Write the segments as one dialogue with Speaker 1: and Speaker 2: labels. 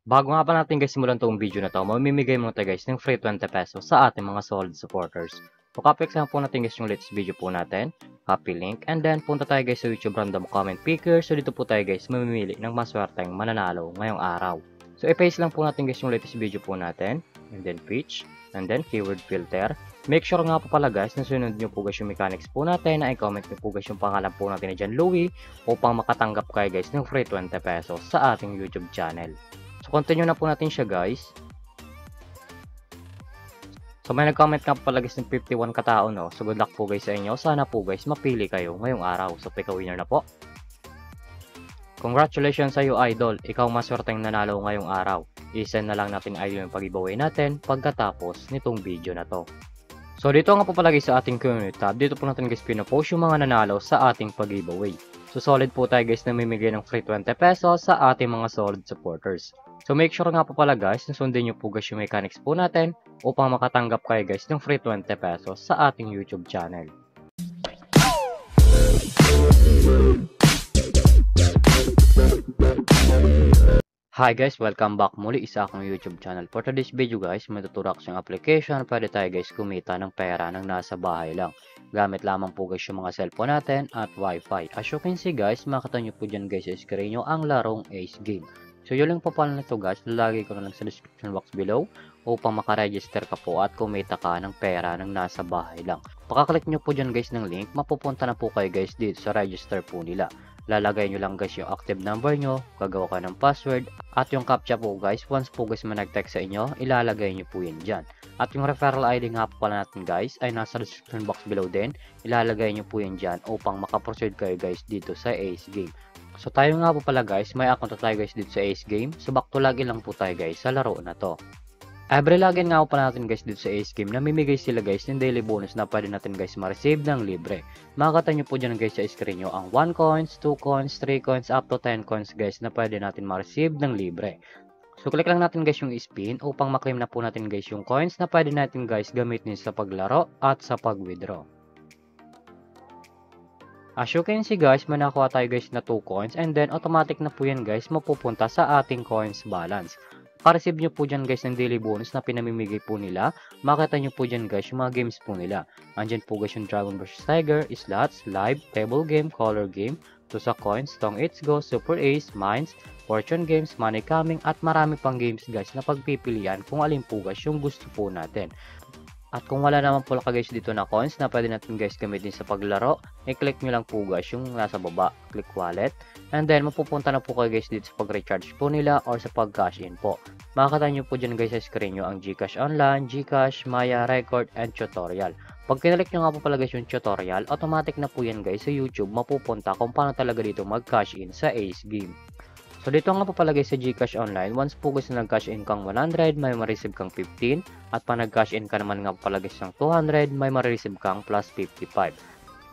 Speaker 1: Bago nga pa natin guys simulan tong video na to, mamimigay muna tayo guys ng free 20 pesos sa ating mga solid supporters. So copy lang po natin guys yung latest video po natin, copy link, and then punta tayo guys sa YouTube random comment picker. So dito po tayo guys mamimili ng maswerteng mananalo ngayong araw. So i-paste lang po natin guys yung latest video po natin, and then pitch, and then keyword filter. Make sure nga po pala guys na sunod nyo po guys yung mechanics po natin, na i-comment nyo po guys yung pangalan po natin na dyan Louie, upang makatanggap kayo guys ng free 20 pesos sa ating YouTube channel. So, continue na po natin siya guys. So, may nag-comment nga po pala guys ng 51 katao, no? So, good luck po guys sa inyo. Sana po guys mapili kayo ngayong araw. So, pick a winner na po. Congratulations sa iyo idol. Ikaw maswerteng nanalo ngayong araw. I-send na lang natin idol yung pag-giveaway natin pagkatapos nitong video na to. So, dito nga po pala guys sa ating community tab. Dito po natin guys pinapost yung mga nanalo sa ating pag-giveaway. So, solid po tayo guys na mamimigay ng free 20 pesos sa ating mga solid supporters. So, make sure nga po pala guys na sundin nyo po guys yung mechanics po natin upang makatanggap kayo guys ng free 20 pesos sa ating YouTube channel. Hi guys, welcome back muli sa akong YouTube channel. For today's video guys, may tuturo ko sa application. Pwede tayo guys kumita ng pera ng nasa bahay lang. Gamit lamang po guys yung mga cellphone natin at wifi. As you can see guys, makita nyo po dyan guys sa screen nyo ang larong Ace Game. So yung link po pala nito guys, lalagay ko na lang sa description box below upang makaregister ka po at kumita ka ng pera ng nasa bahay lang. Pakaklik nyo po dyan guys ng link, mapupunta na po kayo guys dito sa register po nila. Lalagay nyo lang guys yung active number nyo, gagawa ka ng password, at yung captcha po guys, once po guys manag-text sa inyo, ilalagay nyo po yun dyan. At yung referral ID nga po pala natin guys, ay nasa description box below din, ilalagay nyo po yun dyan upang makaproceed kayo guys dito sa Ace Game. So tayo nga po pala guys, may account na tayo guys dito sa Ace Game, so back to login lang po tayo guys sa laro na to. Every login nga po pala natin guys dito sa Ace Game, namimigay sila guys ng daily bonus na pwede natin guys ma-receive ng libre. Makakata nyo po dyan guys sa screen nyo ang 1 coins, 2 coins, 3 coins, up to 10 coins guys na pwede natin ma-receive ng libre. So click lang natin guys yung spin upang maklaim na po natin guys yung coins na pwede natin guys gamitin sa paglaro at sa pag-withdraw. As you can see guys, may nakuha tayo guys na 2 coins, and then automatic na po yan guys mapupunta sa ating coins balance. Para-receive nyo po dyan guys ng daily bonus na pinamimigay po nila, makita nyo po dyan guys yung mga games po nila. Andyan po guys yung Dragon vs Tiger, Slots, Live, Table Game, Color Game, Tusa Coins, Tong It's Go, Super Ace, Mines, Fortune Games, Money Coming, at marami pang games guys na pagpipilian kung alin po guys yung gusto po natin. At kung wala naman po guys dito na coins na pwede natin guys gamitin sa paglaro, i-click nyo lang po guys yung nasa baba, click wallet, and then mapupunta na po kayo guys dito sa pag-recharge po nila or sa pag-cash in po. Makakita nyo po dyan guys sa screen nyo ang GCash Online, GCash, Maya, Record, and Tutorial. Pag kinalik nyo nga po pala guys yung tutorial, automatic na po yan guys sa YouTube mapupunta kung paano talaga dito mag-cash in sa Ace Game. So dito nga po pala guys sa GCash Online, once po guys na nag-cash in kang 100, may ma-receive kang 15. At pa nag-cash in ka naman nga po pala guys ng 200, may ma-receive kang plus 55.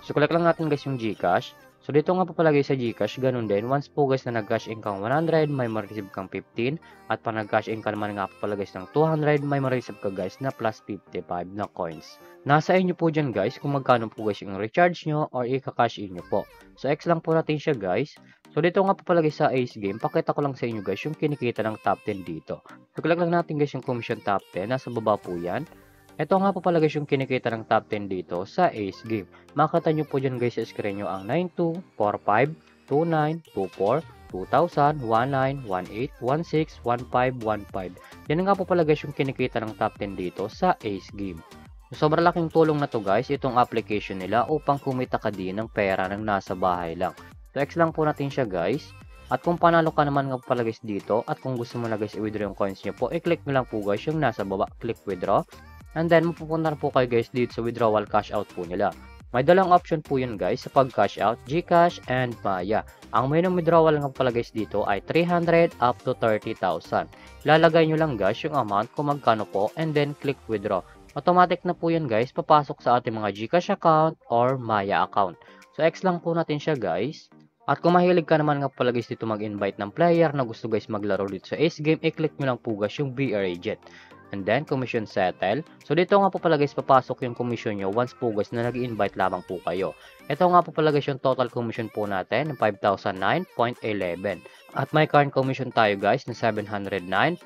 Speaker 1: So click lang natin guys yung GCash. So dito nga po pala guys sa GCash, ganun din. Once po guys na nag-cash in kang 100, may ma-receive kang 15. At pa nag-cash in ka naman nga po pala guys ng 200, may ma-receive ka guys na plus 55 na coins. Nasa inyo po dyan guys kung magkano po guys yung recharge nyo or i-cash in nyo po. So X lang po natin siya guys. So dito nga po pala guys sa Ace Game, pakita ko lang sa inyo guys yung kinikita ng top 10 dito. So click lang natin guys yung commission top 10, nasa baba po yan. Ito nga po pala guys yung kinikita ng top 10 dito sa Ace Game. Makita nyo po dyan guys sa screen nyo ang 92, 45, 29, 24, 2000, 19, 18, 16, 15, 15. Yan nga po pala guys yung kinikita ng top 10 dito sa Ace Game. So, sobrang laking tulong na to guys, itong application nila upang kumita ka din ng pera ng nasa bahay lang. So, X lang po natin siya guys. At kung panalo ka naman nga po pala guys dito, at kung gusto mo na guys i-withdraw yung coins nyo po, i-click nyo lang po guys yung nasa baba, click withdraw. And then, mapupunta na po kayo guys dito sa withdrawal cash out po nila. May dalang option po yun guys sa pag-cash out, GCash and Maya. Ang may ng withdrawal nga pala guys dito ay 300 up to 30,000. Lalagay nyo lang guys yung amount kung magkano po and then click withdraw. Automatic na po yan guys, papasok sa ating mga GCash account or Maya account. So X lang po natin siya guys. At kung mahilig ka naman nga pala guys dito mag-invite ng player na gusto guys maglaro dito sa Ace Game, i-click nyo lang po guys yung BR Agent. and then commission settle. So dito nga po pala guys papasok yung commission nyo once po guys na nag-invite lamang po kayo. Ito nga po pala guys yung total commission po natin ng 5,009.11. At may current commission tayo guys na 709.11.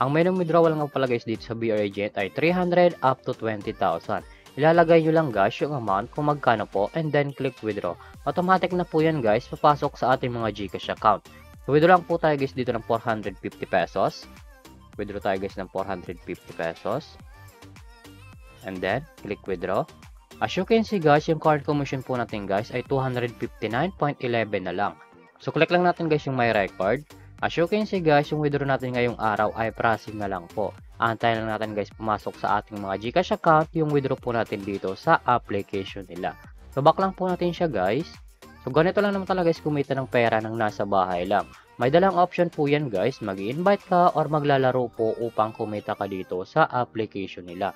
Speaker 1: Ang minimum withdrawal nga pala guys dito sa BR Agent ay 300 up to 20,000. Ilalagay nyo lang guys yung amount kung magkano po and then click withdraw. Automatic na po yan guys papasok sa ating mga GCash account. So withdraw lang po tayo guys dito ng 450 pesos. Withdraw tayo guys ng 450 pesos. And then click withdraw. As you can see guys, yung current commission po natin guys ay 259.11 na lang. So click lang natin guys yung my record. As you can see guys, yung withdraw natin ngayong araw ay processing na lang po. Antayin lang natin guys pumasok sa ating mga GCash account yung withdraw po natin dito sa application nila. So back lang po natin siya guys. So ganito lang naman talaga guys kumita ng pera ng nasa bahay lang. May dalang option po yan guys, mag-i-invite ka or maglalaro po upang kumita ka dito sa application nila.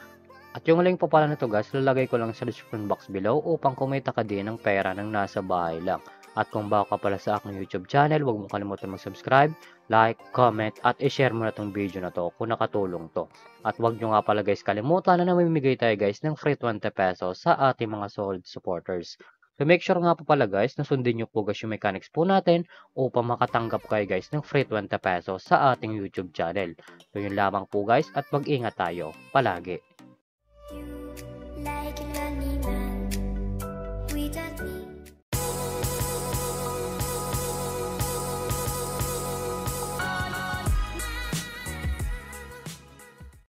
Speaker 1: At yung link po pala nito guys, lalagay ko lang sa description box below upang kumita ka din ng pera ng nasa bahay lang. At kung bago ka pala sa aking YouTube channel, huwag mo kalimutan mag-subscribe, like, comment, at i-share mo na tong video na to kung nakatulong to. At huwag nyo nga pala guys kalimutan na namimigay tayo guys ng free 20 pesos sa ating mga solid supporters. So make sure nga po pala guys na sundin nyo po guys yung mechanics po natin upang makatanggap kayo guys ng free 20 pesos sa ating YouTube channel. So yun lamang po guys at mag-ingat tayo palagi.